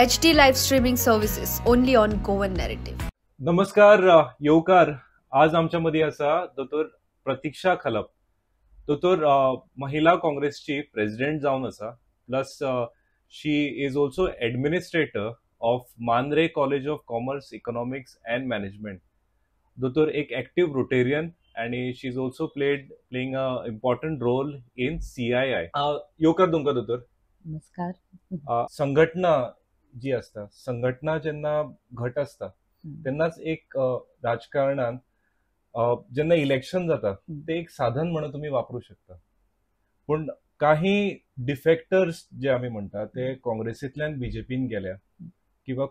HD live streaming services only on Goan Narrative. नमस्कार येवकार. आज आमच्यामध्ये आसा दोतोर प्रतीक्षा खलप. दोतोर महिला काँग्रेसची प्रेसिडेंट जावन आसा. Plus she is also administrator of Mandre college of commerce economics and management. दोतोर एक ऍक्टिव्ह रोटेरियन आणि she is also playing a important role in CII. येवकार तुमकां दोतोर. नमस्कार. संघटना जी असता, संघटना जेन्ना घट असता तेन्नाच एक राजकारणात जेन्ना इलेक्शन जाता ते एक साधन म्हणून तुम्ही वापरू शकता. पण काही डिफेक्टर्स जे आम्ही म्हणतात ते काँग्रेसींतल्यान बीजेपीन गेल्या किंवा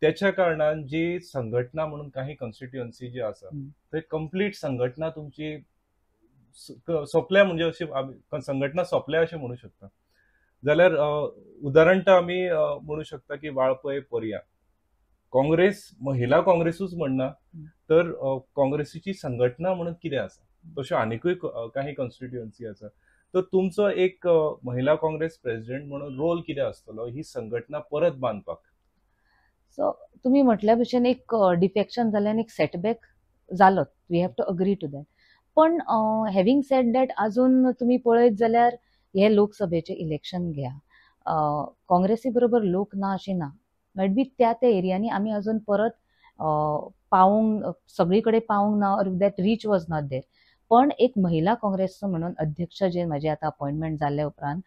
त्याच्या कारणान जी संघटना म्हणून काही कॉन्स्टिट्युएन्सी जी आसा ते कंप्लीट संघटना तुमची सोंपल्या, म्हणजे अशी संघटना सोंपल्या अशें म्हणू शकता. जाल्यार उदाहरण आम्ही म्हणू शकता की वाळपय पर्या काँग्रेस महिला काँग्रेसूच म्हणना तर काँग्रेसीची संघटना म्हणून कितें आसा, तश्यो आनीकूय काही कॉन्स्टिट्युएन्सी आसा. तर तुमचो एक महिला काँग्रेस प्रेसिडेंट म्हणून रोल कितें आसतलो ही संघटना परत बांदपाक? सो तुम्ही म्हटल्या भशेन एक डिफेक्शन जाल्यान एक सेटबॅक जालो, we have to agree to that. पण हॅव्हिंग सेड दॅट अजून तुम्ही पळयत जाल्यार हे लोकसभेचे इलेक्शन घ्या, काँग्रेसी बरोबर लोक ना अशी ना. मेट बी त्या एरियांनी आम्ही अजून परत पावूंक सगळीकडे पावूंक ना, or that reach was not there. पण एक महिला काँग्रेसचो म्हणून अध्यक्ष जे माझे आता अपॉइंटमेंट जाल्ल्या उपरांत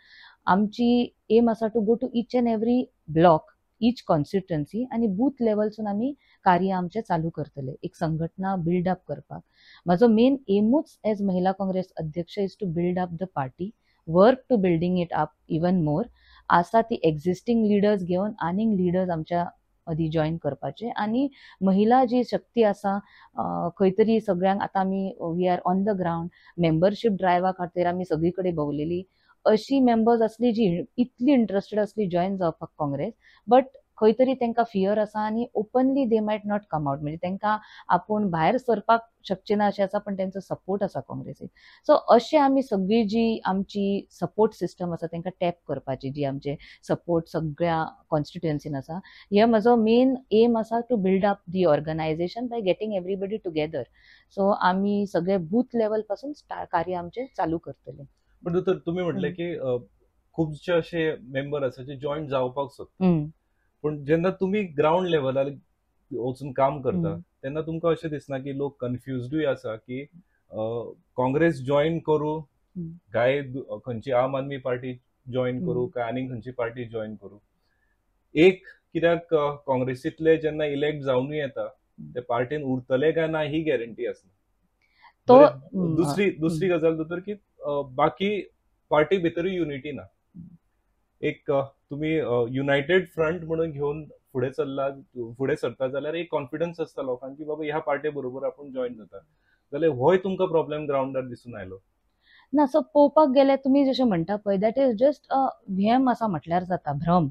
आमची एम आसा to go to each and every block, each constituency आणि बूथ लेवलसून आम्ही कार्य आमचे चालू करतले, एक संघटना बिल्ड अप करपाक. माझो मेन एमूच एज महिला काँग्रेस अध्यक्ष is to build up the party, work to building it up even more. आसा ती एक्झिस्टिंग लिडर्स घेऊन आनीक लिडर्स आमच्या मदीं जॉईन करपाचे आणि महिला जी शक्ती आसा खंय तरी सगळ्यांक आता आमी we are on the ground. Membership ड्रायव्हा खातीर आमी सगळी कडेन भोंवलेली. अशी मेंबर्स असली जी इतली इंटरेस्टेड असली जॉईन जावपाक काँग्रेस, बट खंय तरी तांकां फियर आसा आणि openly they might not come out, म्हणजे तांकां आपूण भायर सरपाक शकचे ना अशें आसा, पण तांचो सपोर्ट आसा काँग्रेसीक. सो अशें आमी सगळी जी आमची सपोर्ट सिस्टम आसा तांकां टॅप करपाची, जी आमचे सपोर्ट सगळ्या कॉन्स्टिट्युएन्सीन आसा. हे म्हजो मेन एम आसा to build up the organisation by getting everybody together. So आमी सगळे बूथ लेवल पासून कार्य आमचे चालू करतले. पण दोतोर तुम्ही म्हटले की खूपशे असे मेंबर आसा जे जॉईन जावपाक सोदतात, पण जेन्ना तुम्ही ग्राउंड लेवलार वचून काम करता तेन्ना तुमकां अशें दिसना की लोक कन्फ्युज्डूय आसा की काँग्रेस जॉईन करू काय खंयची आम आदमी पार्टी जॉईन करू काय आनीक खंयची पार्टी जॉईन करू? एक कित्याक काँग्रेसींतले जेन्ना इलेक्ट जावनूय येता ते पार्टीन उरतले काय ना ही गॅरंटी आसना. दुसरी गजाल दोतोर की बाकी पार्टी भितरूय युनिटी ना. एक तुम्ही युनायटेड फ्रंट म्हणून घेऊन फुडें सरता जाल्यार एक कॉन्फिडन्स आसता लोकांक की बाबा ह्या पार्टी बरोबर आपण जॉईन जाता. जाल्यार होय तुमकां प्रॉब्लेम ग्राउंडार दिसून आयलो ना? सो पळोवपाक गेल्यार तुमी जशें म्हणटा पळय, दॅट इज जस्ट अ व्हेम आसा म्हटल्यार जाता, भ्रम.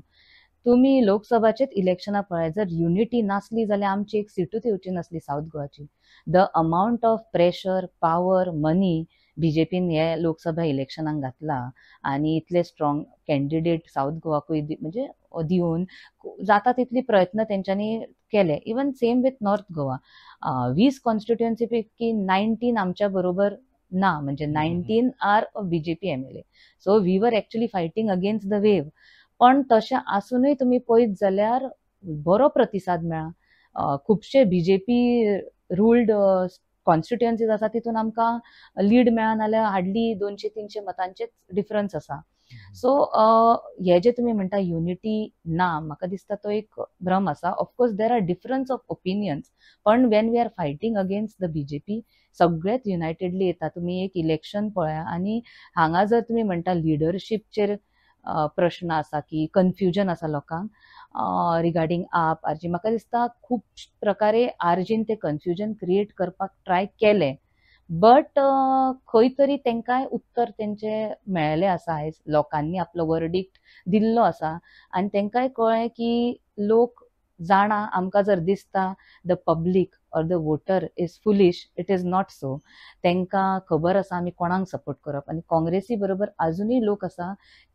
तुम्ही लोकसभाचेच इलेक्शनां पळय, जर युनिटी नासली जाल्यार आमची एक सीटूच येवची नासली साऊथ गोवाची. The amount of pressure, power, money बीजेपीन हे लोकसभा इलेक्शनाक घातला आणि इतले स्ट्रॉंग कॅन्डिडेट साऊथ गोवाकूय म्हणजे दिवन जाता तितली प्रयत्न तेंच्यांनी केले. Even same with North Goa. 20 constituency पैकी 19 आमच्या बरोबर ना, म्हणजे 19 are BJP MLA. So we are actually fighting against the wave. पण तशें आसूनय तुम्ही पळयत जाल्यार बरो प्रतिसाद मेळ्ळा. खुबशे बीजेपी रूल्ड कॉन्स्टिट्युएन्सीज आसा तितून आमकां लीड मेळना जाल्यार हार्डली 200-300 मतांचेच डिफरन्स आसा. सो हे जे तुम्ही म्हणटा युनिटी ना, म्हाका दिसता तो एक भ्रम आसा. Of course there are difference of opinions, पण when we are fighting against the BJP सगळेच युनायटेडली येता. तुम्ही एक इलेक्शन पळया आणि हांगा जर तुम्ही म्हणटा लिडरशिपचेर प्रश्न आसा की कन्फ्युजन आसा लोकांक रिगार्डिंग आप आरजी, म्हाका दिसता खूब प्रकारे आरजीन ते कन्फ्युजन क्रिएट करपाक ट्राय केले, बट खंय तरी तांकांय उत्तर तेंचे मेळ्ळें आसा. आयज लोकांनी आपलो वर्डिक्ट दिल्लो आसा आनी तांकांय कळ्ळें की लोक जाणा, आमकां जर दिसता the public or the voter is foolish, it is not so. तांकां खबर आसा आमी कोणाक सपोर्ट करप. आनी काँग्रेसी बरोबर अजूनय लोक आसा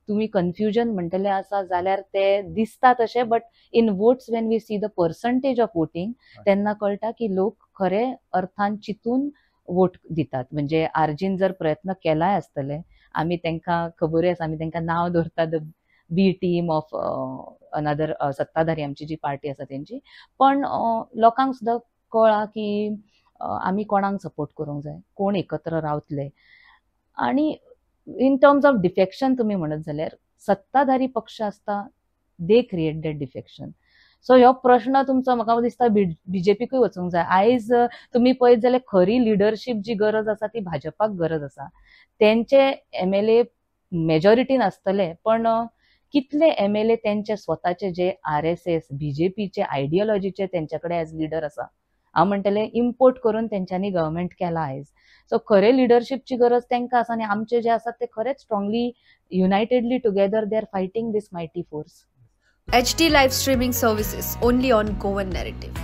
तुम्ही कन्फ्युजन म्हणटले आसा जाल्यार ते दिसता तशे, but in votes when we see the percentage of voting तेन्ना कळटा की लोक खरे अर्थान चिंतून वोट दितात. म्हणजे आरजीन जर प्रयत्न केलाय आसतले, आमी तांकां खबरूय आसा, आमी तांकां नांव दवरतात the B team of another सत्ताधारी आमची जी पार्टी आसा तेंची, पण लोकांक सुद्दां कळ्ळा की आमी कोणाक सपोर्ट करूंक जाय, कोण एकत्र रावतले. आणि इन टर्म्स ऑफ डिफेक्शन तुम्ही म्हणत जाल्यार सत्ताधारी पक्ष आसता they create that defection. So ह्यो प्रश्न तुमचो म्हाका दिसता बीजेपीकूय वचूंक जाय. आयज तुम्ही पळयत जाल्यार खरी लिडरशीप जी गरज आसा ती भाजपाक गरज आसा. तेंचे MLA मेजॉरिटीन आसतले, पण कितले MLA तेंचे स्वताचे जे RSS बीजेपीचे आयडियोलॉजीचे तेंच्याकडे एज लिडर आसा, हांव म्हणटले इम्पोर्ट करून तेंच्यांनी गव्हर्मेंट केला आयज. सो खरे लिडरशिपची गरज तेंकां आसा, आनी आमचे जे आसात ते खरेच strongly unitedly together they are fighting this mighty force. HD live streaming services only on Goan Narrative.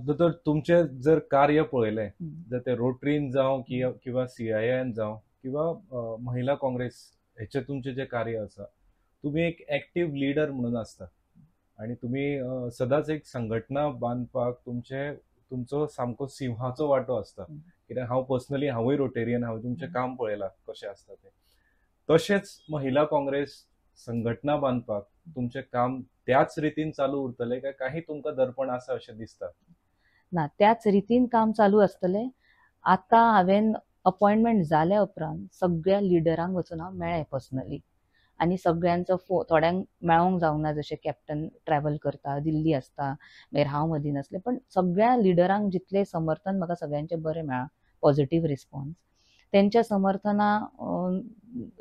दोतोर, तुमचे जर कार्य पळयलें, जर ते रोटरीन जावं किंवा CIN जावं किंवा महिला काँग्रेस, हेचे तुमचे जे कार्य आसा, तुम्ही एक ऍक्टिव्ह लीडर म्हणून आसता आणि तुम्ही सदांच एक संघटना बांदपाक तुमचो सामको सिंहाचो वांटो आसता. कित्याक हांव पर्सनली हांवूय रोटेरियन, हांवें तुमचें काम पळयलां कशें आसता तें. तशेंच महिला काँग्रेस संघटना बांदपाक तुमचें काम त्याच रितीन चालू उरतलें काय काही तुमकां दर्पण आसा अशें दिसता? ना, त्याच रितीन काम चालू आसतलें. आतां हांवें अपॉइंटमेंट जाल्या उपरांत सगळ्या लिडरांक वचून हांव मेळ्ळें पर्सनली, आनी सगळ्यांचो थोड्यांक मेळोंक जावंक ना, जशें कॅप्टन ट्रॅव्हल करता, दिल्ली आसता, मागीर हांव मदीं नासलें, पण सगळ्या लिडरांक जितलें समर्थन म्हाका सगळ्यांचें बरें मेळ्ळां, पॉझिटिव्ह रिस्पॉन्स. तेंच्या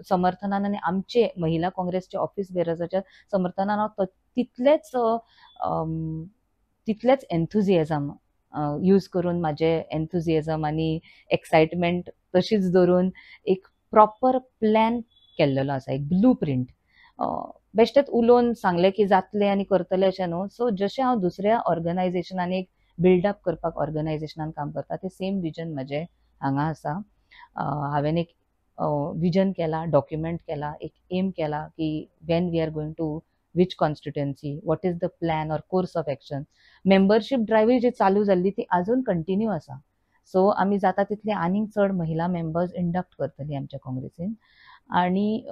समर्थनान आनी आमचे महिला काँग्रेसचे ऑफिस बेरर्साच्या समर्थनान हांव तितलेच एन्थुजियाझम यूज करून, म्हाजे एन्थुजियाझम आनी एक्सायटमेंट तशीच दवरून एक प्रॉपर प्लॅन केल्लो आसा, एक ब्लू प्रिंट. बेश्टेच उलोवन सांगलें की जातलें आनी करतलें अशें न्हू. सो जशें हांव दुसऱ्या ऑर्गनायझेशनान एक बिल्डअप करपाक ऑर्गनायझेशनान काम करता, ते सेम विजन म्हाजें हांगा आसा. हांवें एक विजन केला, डॉक्युमेंट केला, एक एम केला की when we are going to which constituency, what is the plan or course of action. Membership drive जी चालू जाल्ली ती अजून कंटिन्यू आसा. सो आमी जाता तितले आनीक चड महिला मेंबर्स इंडक्ट करतली आमच्या काँग्रेसीन. आनी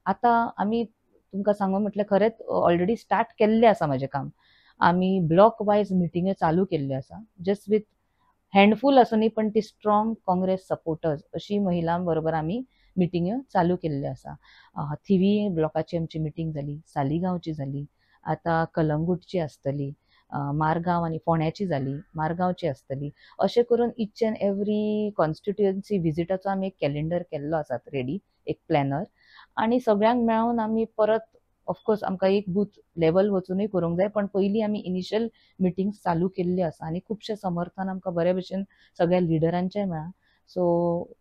आतां आमी तुमकां सांगूं म्हटल्यार खरेंच ऑलरेडी स्टार्ट केल्लें आसा म्हाजें काम. आमी ब्लॉक वायज मिटिंग्यो चालू केल्ल्यो आसा, जस्ट विथ हँडफूल आसूनी पण ती स्ट्रॉंग काँग्रेस सपोर्टर्स अशी महिलां बरोबर आमी मिटिंग्यो चालू केल्ल्यो आसा. थिवी ब्लॉकाची आमची मिटींग जाली, सालिगांवची जाली, आतां कलंगूटची आसतली, मारगांव आनी फोंड्याची जाली, मारगांवची आसतली. अशें करून इच एंड एवरी कॉन्स्टिट्युएन्सी विजिटाचो आमी एक कॅलेंडर केल्लो आसा रेडी, एक प्लॅनर. आनी सगळ्यांक मेळून आमी परत ऑफकोर्स आमकां एक बूथ लेवल वचूनय करूंक जाय, पण पयलीं आमी इनिशियल मिटिंग्स चालू केल्ल्यो आसा आनी खुबशें समर्थन आमकां बरे भशेन सगळ्या लिडरांचें मेळ्ळां. So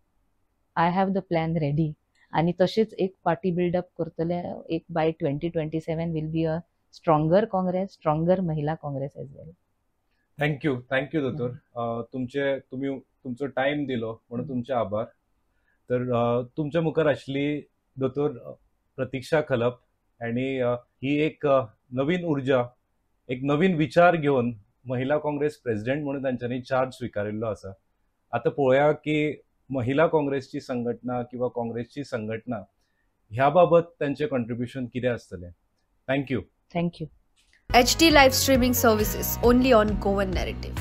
I have the plan ready आनी तशीच एक पार्टी बिल्डअप करतले. एक by 2027 will be a stronger Congress, stronger महिला काँग्रेस एज वेल. थँक्यू दोतोर. तुमचो टायम दिलो म्हणून तुमचे आभार. तर तुमच्या मुखार आशिल्ली दोतोर प्रतीक्षा खलप, आणि ही एक नवीन ऊर्जा, एक नवीन विचार घेऊन महिला काँग्रेस प्रेसिडेंट म्हणून तांच्यांनी चार्ज स्विकारिल्लो आसा. आता पळोवया की महिला काँग्रेसची संघटना किंवा काँग्रेसची संघटना ह्या बाबत त्यांचे कॉन्ट्रिब्युशन कितें आसतलें. Thank you. HD live streaming services only on Goan Narrative.